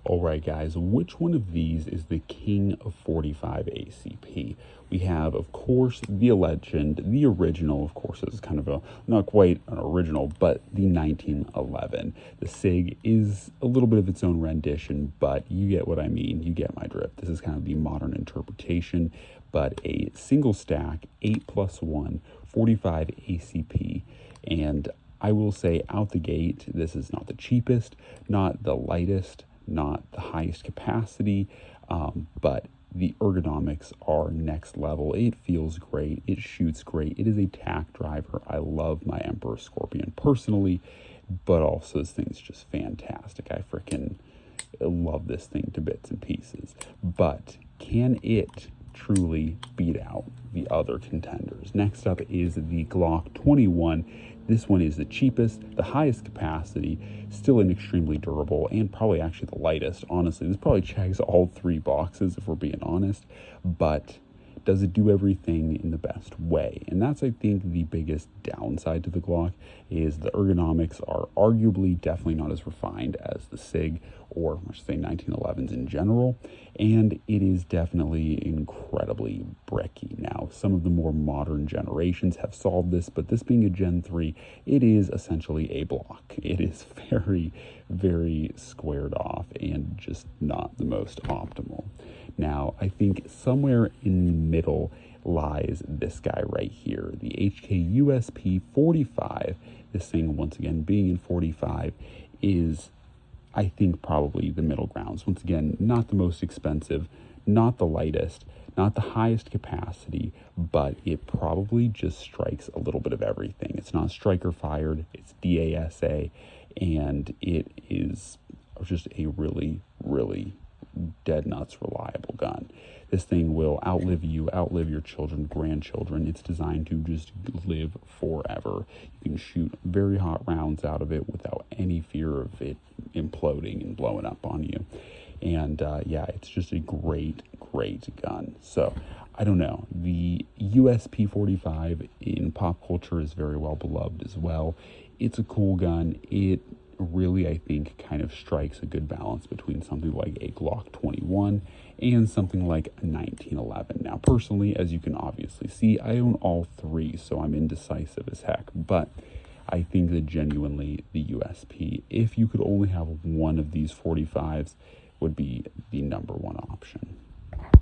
All right, guys, which one of these is the king of 45 ACP? We have, of course, the legend, the original, of course, is kind of not quite an original, but the 1911. The SIG is a little bit of its own rendition, but you get what I mean. You get my drift. This is kind of the modern interpretation, but a single stack, 8+1, 45 ACP, and I will say out the gate, this is not the cheapest, not the lightest, not the highest capacity, but the ergonomics are next level. It feels great. It shoots great. It is a tack driver. I love my Emperor Scorpion personally, but also this thing's just fantastic. I freaking love this thing to bits and pieces. But can it truly beat out the other contenders? Next up is the Glock 21. This one is the cheapest, the highest capacity, still an extremely durable, and probably actually the lightest. Honestly, this probably checks all three boxes if we're being honest, but does it do everything in the best way? And that's, I think, the biggest downside to the Glock is the ergonomics are arguably definitely not as refined as the SIG or I should say 1911s in general, and it is definitely incredibly bricky. Now, some of the more modern generations have solved this, but this being a Gen 3, it is essentially a block. It is very, very squared off and just not the most optimal. Now, I think somewhere in the middle lies this guy right here, the HK USP 45. This thing, once again, being in 45, is, I think, probably the middle grounds. Once again, not the most expensive, not the lightest, not the highest capacity, but it probably just strikes a little bit of everything. It's not striker fired, it's DASA, and it is just a really, really dead nuts reliable gun. This thing will outlive you, outlive your children, grandchildren. It's designed to just live forever. You can shoot very hot rounds out of it without any fear of it imploding and blowing up on you. And yeah, it's just a great, great gun. So I don't know. The USP 45 in pop culture is very well beloved as well. It's a cool gun. It really, I think, kind of strikes a good balance between something like a Glock 21 and something like a 1911. Now, personally, as you can obviously see, I own all three, so I'm indecisive as heck, but I think that genuinely the USP, if you could only have one of these 45s, would be the number one option.